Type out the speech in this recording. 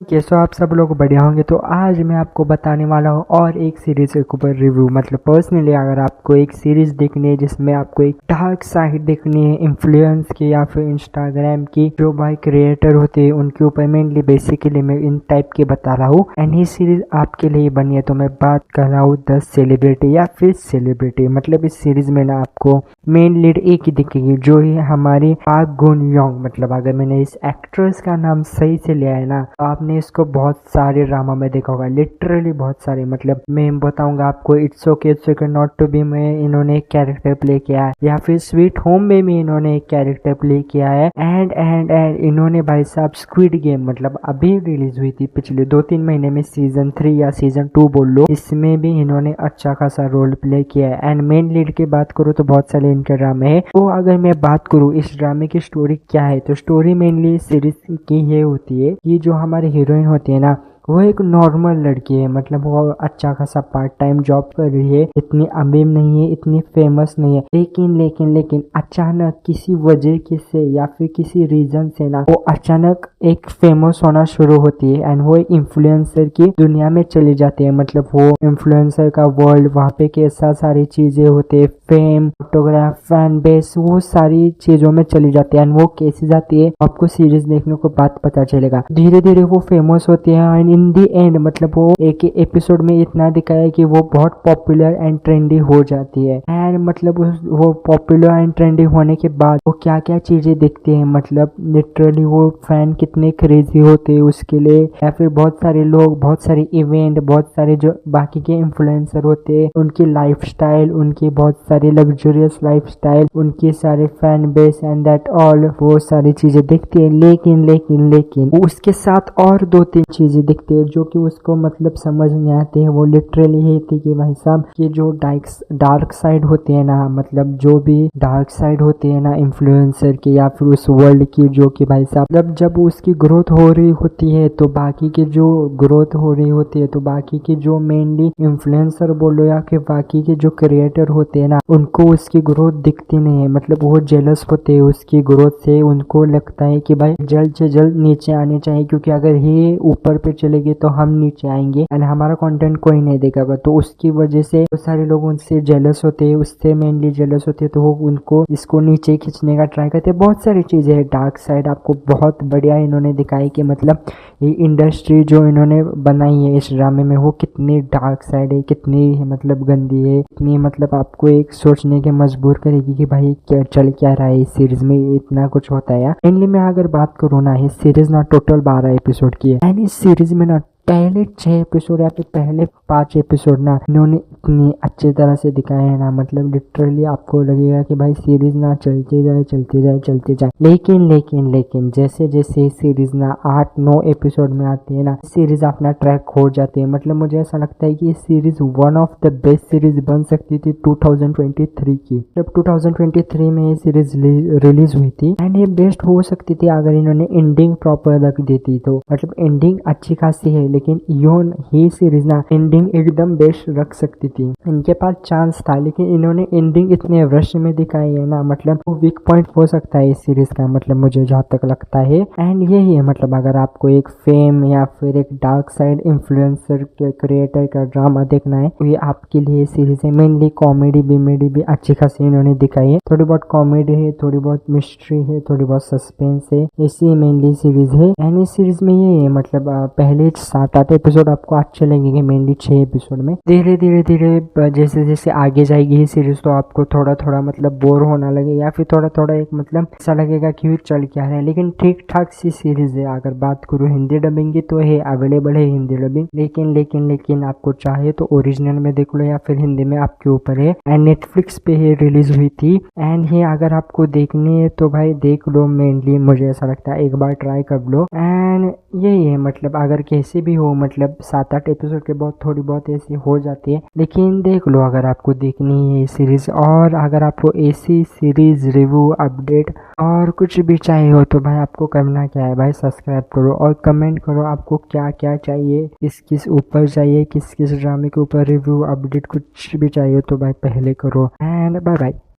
कैसे आप सब लोग बढ़िया होंगे। तो आज मैं आपको बताने वाला हूँ और एक सीरीज के ऊपर रिव्यू। मतलब पर्सनली अगर आपको एक सीरीज देखनी है जिसमें आपको एक डार्क साइड देखनी है इन्फ्लुएंस की या फिर इंस्टाग्राम की जो भाई क्रिएटर होते हैं उनके ऊपर मेनली बेसिकली मैं इन टाइप के बता रहा हूँ एंड ये सीरीज आपके लिए बनी है। तो मैं बात कर रहा हूँ द सेलिब्रिटी या फिर सेलिब्रिटी। मतलब इस सीरीज में ना आपको मेन लीड एक ही दिखेगी जो है हमारी पाक गुन योंग। मतलब अगर मैंने इस एक्ट्रेस का नाम सही से लिया है ना तो आपने इसको बहुत सारे ड्रामा में देखा होगा, लिटरली बहुत सारे। मतलब मैं बताऊंगा आपको it's okay not to be में इन्होंने एक कैरेक्टर प्ले किया है, या फिर स्वीट होम में भी इन्होंने एक कैरेक्टर प्ले किया है एंड इन्होंने भाई साहब स्क्विड गेम मतलब अभी रिलीज हुई थी पिछले 2-3 महीने में सीजन 3 या सीजन 2 बोल लो, इसमें भी इन्होंने अच्छा खासा रोल प्ले किया है। एंड मेन लीड की बात करूँ तो बहुत सारे इनके ड्रामे है। तो अगर मैं बात करूँ इस ड्रामे की स्टोरी क्या है तो स्टोरी मेनली सीरीज की ये होती है कि जो हमारे हीरोइन होती है ना वो एक नॉर्मल लड़की है। मतलब वो अच्छा खासा पार्ट टाइम जॉब कर रही है, इतनी अमीर नहीं है, इतनी फेमस नहीं है, लेकिन अचानक किसी वजह के से या फिर किसी रीजन से ना वो अचानक एक फेमस होना शुरू होती है एंड वो एक इन्फ्लुएंसर की दुनिया में चली जाती है। मतलब वो इन्फ्लुएंसर का वर्ल्ड, वहाँ पे कैसा सारी चीजें होती है, फेम, फोटोग्राफ, फैन बेस, वो सारी चीजों में चली जाती है एंड वो कैसे जाती है आपको सीरीज देखने को बात पता चलेगा। धीरे धीरे वो फेमस होती है एंड इन दी एंड मतलब वो एक एपिसोड में इतना दिखाया है कि वो बहुत पॉपुलर एंड ट्रेंडी हो जाती है। एंड मतलब वो पॉपुलर एंड ट्रेंडी होने के बाद वो क्या क्या चीजें दिखती है, मतलब लिटरली वो फैन कितने क्रेजी होते हैं उसके लिए, या फिर बहुत सारे लोग, बहुत सारे इवेंट, बहुत सारे जो बाकी के इन्फ्लुएंसर होते हैं उनकी लाइफस्टाइल, उनकी बहुत सारी लग्जरियस लाइफस्टाइल, उनके सारे fan base and that all, वो सारी चीजें दिखती है। लेकिन उसके साथ और 2-3 चीजें दिखती है जो कि उसको मतलब समझ नहीं आती है। वो लिटरली है थी कि भाई साहब ये जो डार्क साइड होती है ना, मतलब जो भी डार्क साइड होती है ना इन्फ्लुएंसर की या फिर उस वर्ल्ड की, जो कि भाई साहब मतलब जब उसकी ग्रोथ हो रही होती है तो बाकी की जो ग्रोथ हो रही होती है तो बाकी की जो मेनली इन्फ्लुएंसर बोलो या फिर बाकी के जो क्रिएटर होते हैं ना उनको उसकी ग्रोथ दिखती नहीं है। मतलब वो जेलस होते हैं उसकी ग्रोथ से, उनको लगता है कि भाई जल्द से जल्द नीचे आने चाहिए क्योंकि अगर ये ऊपर पे चलेगी तो हम नीचे आएंगे एंड हमारा कंटेंट कोई नहीं देखेगा। तो उसकी वजह से बहुत सारे लोग उनसे जेलस होते हैं, उससे मेनली जेलस होते हैं, तो वो उनको इसको नीचे खींचने का ट्राई करते हैं। बहुत सारी चीजें है। डार्क साइड आपको बहुत बढ़िया इन्होंने दिखाई कि मतलब ये इंडस्ट्री जो इन्होंने बनाई है इस ड्रामे में वो कितनी डार्क साइड है, कितनी मतलब गंदी है, कितनी मतलब आपको एक सोचने के मजबूर करेगी कि भाई क्या चल क्या रहा है इस सीरीज में, इतना कुछ होता है। मेनली मैं अगर बात करूँ ना इस सीरीज ना टोटल 12 एपिसोड की है एंड इस सीरीज में ना पहले 6 एपिसोड या फिर पहले 5 एपिसोड ना इन्होंने इतनी अच्छी तरह से दिखाए हैं ना, मतलब लिटरली आपको लगेगा कि भाई सीरीज ना चलती जाए। लेकिन जैसे जैसे सीरीज ना 8-9 एपिसोड में आती है ना सीरीज अपना ट्रैक खो जाती है। मतलब मुझे ऐसा लगता है कि ये series one of the best series बन सकती थी 2023 की। जब 2023 में ये सीरीज रिलीज हुई थी एंड ये बेस्ट हो सकती थी अगर इन्होंने एंडिंग प्रॉपर रख देती। तो मतलब एंडिंग अच्छी खासी है लेकिन ये सीरीज ना एंडिंग एकदम बेस्ट रख सकती थी। इनके पास चांस था लेकिन इन्होंने एंडिंग इतने रश में दिखाई है ना, मतलब वो वीक पॉइंट हो सकता है इस सीरीज का, मतलब मुझे जहाँ तक लगता है। एंड यही है मतलब अगर आपको एक फेम या फिर एक डार्क साइड इन्फ्लुएंसर के क्रिएटर का ड्रामा देखना है तो ये आपके लिए सीरीज है। मेनली कॉमेडी भी अच्छी खासी इन्होंने दिखाई है, थोड़ी बहुत कॉमेडी है, थोड़ी बहुत मिस्ट्री है, थोड़ी बहुत सस्पेंस है, इसी मेनली सीरीज है। एंड इस सीरीज में ये है मतलब पहले 7-8 एपिसोड आपको अच्छे लगेंगे, मेनली 6 एपिसोड में। धीरे धीरे जैसे जैसे आगे जाएगी ये सीरीज तो आपको थोड़ा मतलब बोर होना लगे या फिर थोड़ा एक मतलब ऐसा लगेगा कि चल क्या है। लेकिन ठीक ठाक सी सीरीज है। अगर बात करूँ हिंदी डबिंग की तो है अवेलेबल है हिंदी डबिंग, लेकिन आपको चाहे तो ओरिजिनल में देख लो या फिर हिंदी में आपके ऊपर है। एंड नेटफ्लिक्स पे ये रिलीज हुई थी एंड ये अगर आपको देखनी है तो भाई देख लो। मेनली मुझे ऐसा लगता है एक बार ट्राई कर लो। एंड यही है मतलब अगर कैसे भी हो मतलब 7-8 एपिसोड के बाद थोड़ी बहुत ऐसी हो जाती है, लेकिन देख लो अगर आपको देखनी है ये सीरीज। और अगर आपको ऐसी सीरीज रिव्यू अपडेट और कुछ भी चाहिए हो तो भाई आपको करना क्या है भाई, सब्सक्राइब करो और कमेंट करो आपको क्या क्या चाहिए, किस ऊपर चाहिए, किस ड्रामे के ऊपर रिव्यू अपडेट कुछ भी चाहिए तो भाई पहले करो। And bye bye.